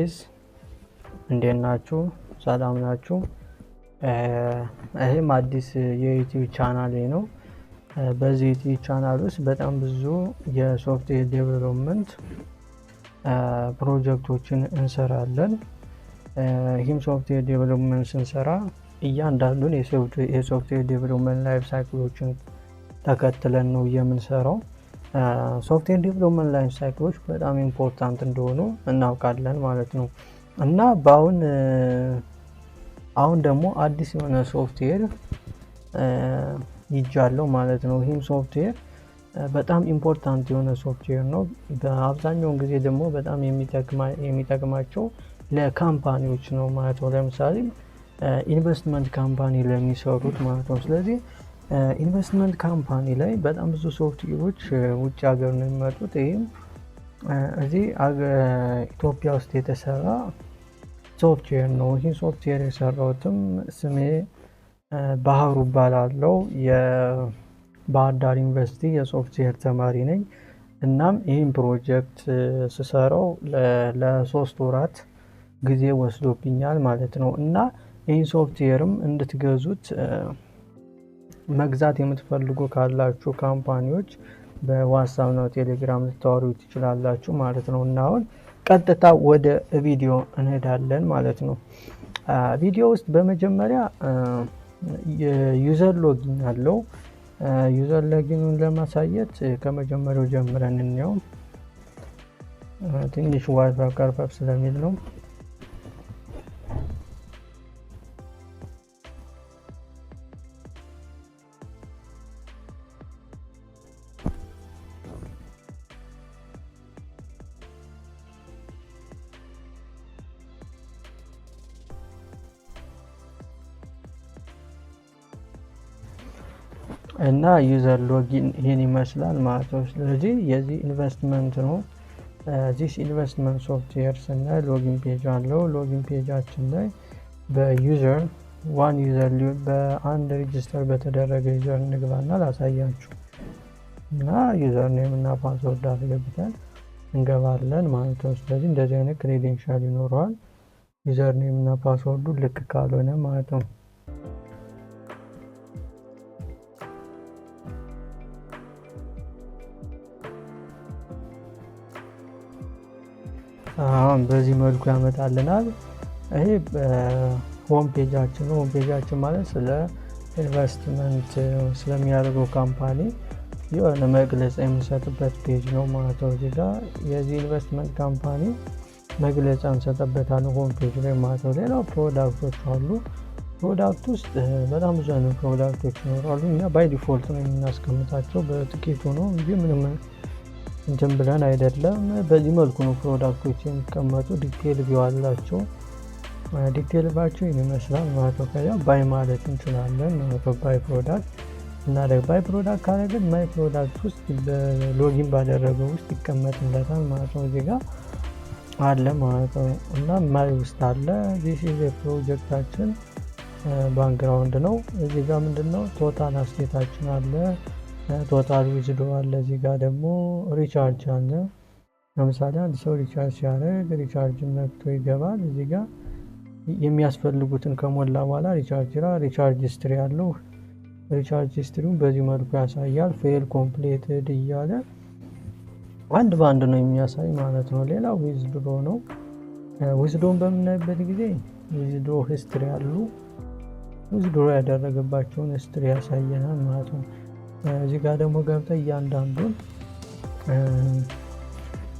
ጋይስ እንዴት ናችሁ? ሰላም ናችሁ? ይሄም አዲስ የዩቲዩብ ቻናሌ ነው። በዚህ ዩቲዩብ ቻናል ውስጥ በጣም ብዙ የሶፍትዌር ዴቨሎፕመንት ፕሮጀክቶችን እንሰራለን። ይህም ሶፍትዌር ዴቨሎፕመንት ስንሰራ እያንዳንዱን የሶፍትዌር ዴቨሎፕመንት ላይፍ ሳይክሎችን ተከትለን ነው የምንሰራው። ሶፍትዌር ዴቨሎፕመንት ላይፍ ሳይክሎች በጣም ኢምፖርታንት እንደሆኑ እናውቃለን ማለት ነው። እና አሁን ደግሞ አዲስ የሆነ ሶፍትዌር ይጃለው ማለት ነው። ይህም ሶፍትዌር በጣም ኢምፖርታንት የሆነ ሶፍትዌር ነው። በአብዛኛውን ጊዜ ደግሞ በጣም የሚጠቅማቸው ለካምፓኒዎች ነው ማለት ነው። ለምሳሌ ኢንቨስትመንት ካምፓኒ ለሚሰሩት ማለት ነው። ስለዚህ ኢንቨስትመንት ካምፓኒ ላይ በጣም ብዙ ሶፍትዌሮች ውጭ ሀገር ነው የሚመጡት። ይህም እዚህ ኢትዮጵያ ውስጥ የተሰራ ሶፍትዌር ነው። ይህ ሶፍትዌር የሰራሁትም ስሜ ባህሩ እባላለሁ። የባህር ዳር ዩኒቨርሲቲ የሶፍትዌር ተማሪ ነኝ። እናም ይህን ፕሮጀክት ስሰራው ለ3 ወራት ጊዜ ወስዶብኛል ማለት ነው። እና ይህን ሶፍትዌርም እንድትገዙት መግዛት የምትፈልጉ ካላችሁ ካምፓኒዎች በዋትስአፕ ነው ቴሌግራም ልታወሩ ትችላላችሁ ማለት ነው። እና አሁን ቀጥታ ወደ ቪዲዮ እንሄዳለን ማለት ነው። ቪዲዮ ውስጥ በመጀመሪያ የዩዘር ሎጊን አለው። ዩዘር ሎጊኑን ለማሳየት ከመጀመሪያው ጀምረን እንየው። ትንሽ ዋይፋይ ቀርበብ ስለሚል ነው። እና ዩዘር ሎጊን ይሄን ይመስላል ማለት ነው። ስለዚህ የዚህ ኢንቨስትመንት ነው። ዚስ ኢንቨስትመንት ሶፍትዌር ስናይ ሎጊን ፔጅ አለው። ሎጊን ፔጃችን ላይ በዩዘር በአንድ ሬጅስተር በተደረገ ዩዘር እንግባና ላሳያችሁ። እና ዩዘር ኔም እና ፓስወርድ አስገብተን እንገባለን ማለት ነው። ስለዚህ እንደዚህ አይነት ክሬዴንሻል ይኖረዋል። ዩዘር ኔም እና ፓስወርዱ ልክ ካልሆነ ማለት ነው። አሁን በዚህ መልኩ ያመጣልናል። ይሄ ሆም ፔጃችን ነው። ሆም ፔጃችን ማለት ስለ ኢንቨስትመንት ስለሚያደርገው ካምፓኒ የሆነ መግለጫ የምንሰጥበት ፔጅ ነው ማለት ነው። እዚህ ጋር የዚህ ኢንቨስትመንት ካምፓኒ መግለጫ እንሰጥበታለን ሆም ፔጅ ላይ ማለት ነው። ሌላው ፕሮዳክቶች አሉ። ፕሮዳክት ውስጥ በጣም ብዙ አይነት ፕሮዳክቶች ይኖራሉ። እኛ ባይ ዲፎልት ነው የምናስቀምጣቸው በጥቂቱ ነው እንጂ ምንም እንትን ብለን አይደለም። በዚህ መልኩ ነው ፕሮዳክቶች የሚቀመጡ። ዲቴል ቪው አላቸው። ዲቴል ባቸው ይመስላል ማለት ነው። ከዛ ባይ ማለት እንችላለን ማለት ነው። ባይ ፕሮዳክት እና ባይ ፕሮዳክት ካደረግን ማይ ፕሮዳክት ውስጥ በሎጊን ባደረገው ውስጥ ይቀመጥለታል ማለት ነው። እዚህ ጋር አለ ማለት ነው። እና ማይ ውስጥ አለ። ዚስ ኢዝ ፕሮጀክታችን ባክግራውንድ ነው። እዚህ ጋር ምንድነው ቶታል አስቴታችን አለ። ቶታል ዊዝዶ አለ። እዚህ ጋር ደግሞ ሪቻርጅ አለ። ለምሳሌ አንድ ሰው ሪቻርጅ ሲያደርግ ሪቻርጅ ነክቶ ይገባል። እዚህ ጋር የሚያስፈልጉትን ከሞላ በኋላ ሪቻርጅ ሂስትሪ አለው። ሪቻርጅ ሂስትሪውን በዚህ መልኩ ያሳያል። ፌል ኮምፕሌትድ እያለ አንድ ባንድ ነው የሚያሳይ ማለት ነው። ሌላው ዊዝድሮ ነው። ዊዝድሮን በምናይበት ጊዜ ዊዝድሮ ሂስትሪ አሉ። ዊዝድሮ ያደረገባቸውን ሂስትሪ ያሳየናል ማለት ነው። እዚህ ጋር ደግሞ ገብተን እያንዳንዱን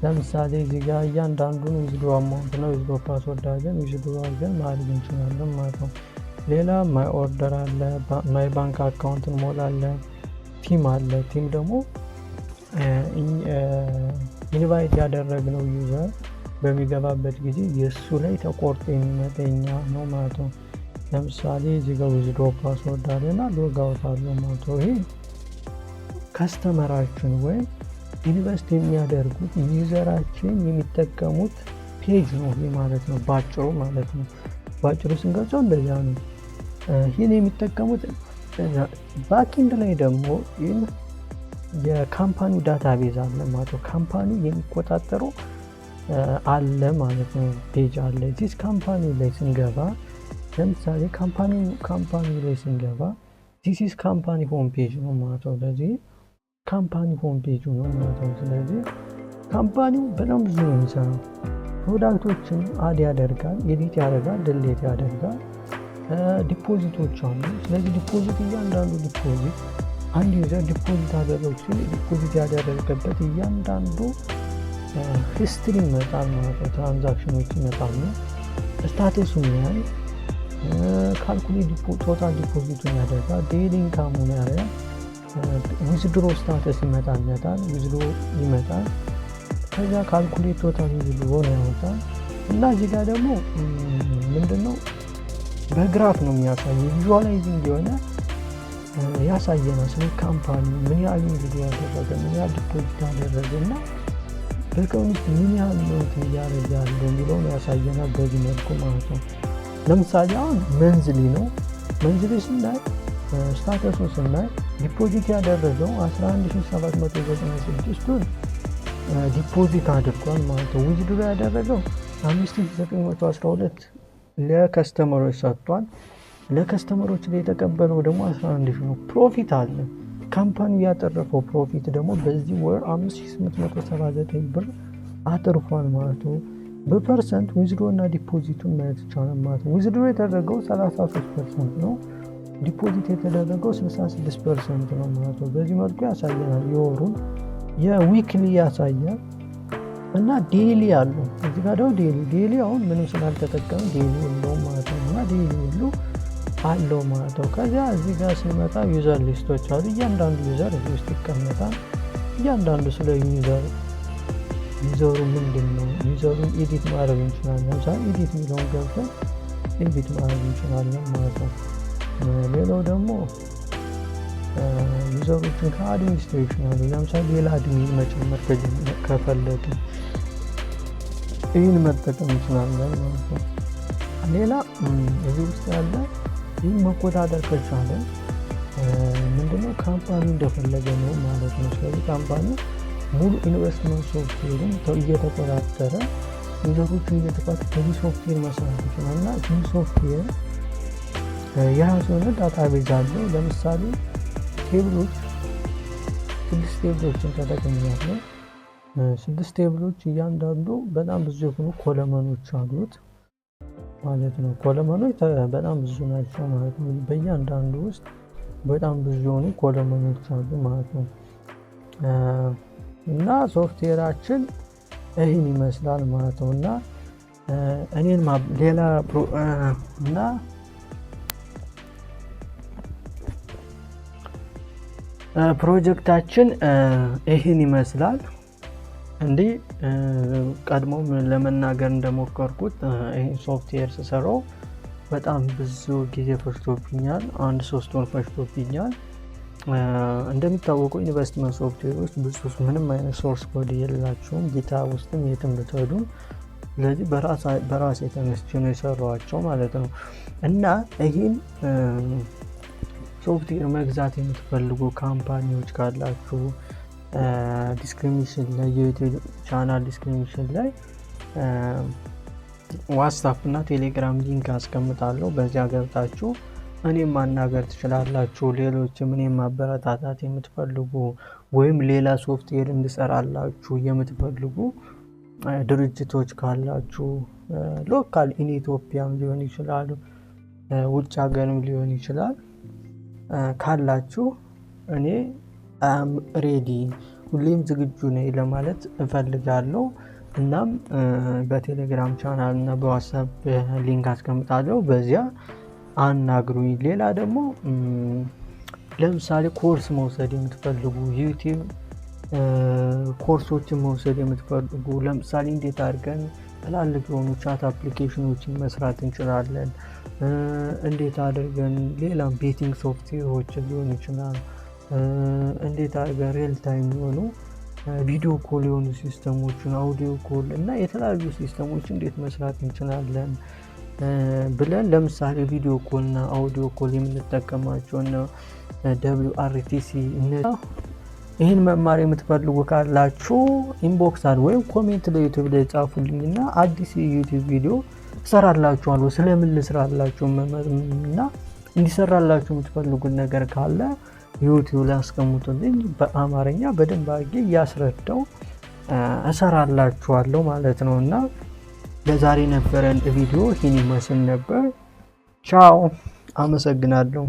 ለምሳሌ እዚህ ጋር እያንዳንዱን ዊዝድሮ አማውንት ነው ዊዝድሮ ፓስወርድ አድርገን ዊዝድሮ አድርገን ማድረግ እንችላለን ማለት ነው። ሌላ ማይ ኦርደር አለ። ማይ ባንክ አካውንት እንሞላለን። ቲም አለ። ቲም ደግሞ ኢንቫይት ያደረግነው ዩዘር በሚገባበት ጊዜ የእሱ ላይ ተቆርጦ የሚመጣኛ ነው ማለት ነው። ለምሳሌ እዚህ ጋር ዊዝድሮ ፓስወርድ አለና ሎግ አውት አለው ማለት ነው። ይሄ ከስተመራችን ወይም ኢንቨስት የሚያደርጉት ዩዘራችን የሚጠቀሙት ፔጅ ነው ይሄ ማለት ነው። ባጭሩ ማለት ነው። ባጭሩ ስንገልጸው እንደዚያ ነው። ይህን የሚጠቀሙት ባክኤንድ ላይ ደግሞ የካምፓኒው ዳታቤዝ አለ ማለት ነው። ካምፓኒው የሚቆጣጠረው አለ ማለት ነው። ፔጅ አለ። ዚስ ካምፓኒ ላይ ስንገባ ለምሳሌ ካምፓኒ ላይ ስንገባ ዚስ ካምፓኒ ሆም ፔጅ ነው ማለት ነው። ስለዚህ ካምፓኒ ሆም ፔጅ ነው ማለት ነው። ስለዚህ ካምፓኒው በጣም ብዙ ነው የሚሰራው። ፕሮዳክቶችን አድ ያደርጋል፣ ኤዲት ያደርጋል፣ ድሌት ያደርጋል። ዲፖዚቶች አሉ። ስለዚህ ዲፖዚት እያንዳንዱ ዲፖዚት አንድ ዩዘር ዲፖዚት አደረገው ሲል ዲፖዚት ያደረገበት እያንዳንዱ ሂስትሪ ይመጣል ማለት ነው። ትራንዛክሽኖች ይመጣሉ። ስታተሱን ያህል ካልኩሌት ቶታል ዲፖዚቱን ያደርጋል። ዴይሊ ኢንካሙን ያደርጋል። ዊዝድሮ ስታተስ ይመጣል። ዊዝድሮ ይመጣል። ከዛ ካልኩሌት ቶታል ዊዝድሮ ያወጣል። እና እዚህ ጋር ደግሞ ምንድነው በግራፍ ነው የሚያሳየው። ቪዥዋላይዚንግ የሆነ ያሳየናል። ስለ ካምፓኒ ምን ያህል ዊዝድሮ ያደረገ፣ ምን ያህል ዲፖዚት ያደረገ እና በቀን ውስጥ ምን ያህል ነው እያደረገ ያለው የሚለውን ያሳየናል በዚህ መልኩ ማለት ነው። ለምሳሌ አሁን መንዝሊ ነው። መንዝሊ ስናይ ስታተሱን ስናይ ዲፖዚት ያደረገው 11796ን ዲፖዚት አድርጓል ማለት ነው። ዊዝድሮ ያደረገው 5912 ለከስተመሮች ሰጥቷል። ለከስተመሮች ላይ የተቀበለው ደግሞ 11 ነው። ፕሮፊት አለ። ካምፓኒው ያተረፈው ፕሮፊት ደግሞ በዚህ ወር 5879 ብር አትርፏል ማለት ነው። በፐርሰንት ዊዝድሮ እና ዲፖዚቱን ማየት ይቻላል ማለት ነው። ዊዝድሮ የተደረገው 33% ነው። ዲፖዚት የተደረገው 66% ነው ማለት ነው። በዚህ መልኩ ያሳየናል። የወሩን የዊክሊ ያሳያል እና ዴይሊ አለው። እዚህ ጋር ደግሞ ዴይሊ አሁን ምንም ስላልተጠቀም ዴይሊ የለውም ማለት ነው። እና ዴይሊ ሁሉ አለው ማለት ነው። ከዚያ እዚህ ጋር ስንመጣ ዩዘር ሊስቶች አሉ። እያንዳንዱ ዩዘር እዚህ ውስጥ ይቀመጣል። እያንዳንዱ ስለ ዩዘሩ ምንድን ነው፣ ዩዘሩን ኤዲት ማድረግ እንችላለን። ለምሳሌ ኤዲት የሚለውን ገብተን ኤዲት ማድረግ እንችላለን ማለት ነው። ሌላው ደግሞ ዩዘሮችን ከአድሚኒስትሬሽን አሉ። ለምሳሌ ሌላ አድሚን መጨመር ከፈለግን ይህን መጠቀም እንችላለን ማለት ነው። ሌላ እዚህ ውስጥ ያለ ይህን መቆጣጠር ከቻለ ምንድነው ካምፓኒ እንደፈለገ ነው ማለት ነው። ስለዚህ ካምፓኒ ሙሉ ኢንቨስትመንት ሶፍትዌርን እየተቆጣጠረ ዩዘሮችን እየተቆጣጠረ ሶፍትዌር መስራት ይችላል። እና ይህ ሶፍትዌር የራሱ የሆነ ዳታቤዝ አለው። ለምሳሌ ቴብሎች 6 ቴብሎችን ተጠቅሜያለሁ። 6 ቴብሎች እያንዳንዱ በጣም ብዙ የሆኑ ኮለመኖች አሉት ማለት ነው። ኮለመኖች በጣም ብዙ ናቸው ማለት ነው። በእያንዳንዱ ውስጥ በጣም ብዙ የሆኑ ኮለመኖች አሉ ማለት ነው። እና ሶፍትዌራችን ይህን ይመስላል ማለት ነው። እና እኔን ሌላ እና ፕሮጀክታችን ይህን ይመስላል። እንዲህ ቀድሞም ለመናገር እንደሞከርኩት ይህን ሶፍትዌር ስሰራው በጣም ብዙ ጊዜ ፈጅቶብኛል። 1-3 ወር ፈጅቶብኛል። እንደሚታወቀው ኢንቨስትመንት ሶፍትዌሮች ብዙ ምንም አይነት ሶርስ ኮድ የላቸውም። ጊታብ ውስጥም የትም ብትሄዱ። ስለዚህ በራሴ ተነስቼ ነው የሰራኋቸው ማለት ነው። እና ይህን ሶፍትዌር መግዛት የምትፈልጉ ካምፓኒዎች ካላችሁ ዲስክሪፕሽን ላይ የዩቲዩብ ቻናል ዲስክሪፕሽን ላይ ዋትስአፕ እና ቴሌግራም ሊንክ አስቀምጣለሁ። በዚያ ገብታችሁ እኔም ማናገር ትችላላችሁ። ሌሎችም እኔም ማበረታታት የምትፈልጉ ወይም ሌላ ሶፍትዌር እንድሰራላችሁ የምትፈልጉ ድርጅቶች ካላችሁ ሎካል ኢን ኢትዮጵያም ሊሆን ይችላል፣ ውጭ ሀገርም ሊሆን ይችላል ካላችሁ እኔ ሬዲ ሁሌም ዝግጁ ነኝ ለማለት እፈልጋለሁ። እናም በቴሌግራም ቻናል እና በዋትስአፕ ሊንክ አስቀምጣለሁ። በዚያ አናግሩኝ። ሌላ ደግሞ ለምሳሌ ኮርስ መውሰድ የምትፈልጉ ዩቲዩብ ኮርሶችን መውሰድ የምትፈልጉ ለምሳሌ እንዴት አድርገን ትላልቅ የሆኑ ቻት አፕሊኬሽኖችን መስራት እንችላለን፣ እንዴት አድርገን ሌላም ቤቲንግ ሶፍትዌሮችን ሊሆን ይችላል፣ እንዴት አድርገን ሪል ታይም የሆኑ ቪዲዮ ኮል የሆኑ ሲስተሞችን አውዲዮ ኮል እና የተለያዩ ሲስተሞች እንዴት መስራት እንችላለን ብለን ለምሳሌ ቪዲዮ ኮል እና አውዲዮ ኮል የምንጠቀማቸው እና WRTC ይህን መማር የምትፈልጉ ካላችሁ ኢንቦክስ ወይም ኮሜንት ላይ ዩቲዩብ ላይ ጻፉልኝና አዲስ የዩቲዩብ ቪዲዮ እሰራላችኋለሁ። ስለምን ልስራላችሁ እና እንዲሰራላችሁ የምትፈልጉት ነገር ካለ ዩቲዩብ ላይ አስቀምጡልኝ። በአማርኛ በደንብ አድርጌ እያስረዳው እሰራላችኋለሁ ማለት ነውና ለዛሬ ነበረን ቪዲዮ ይህን ይመስል ነበር። ቻው፣ አመሰግናለሁ።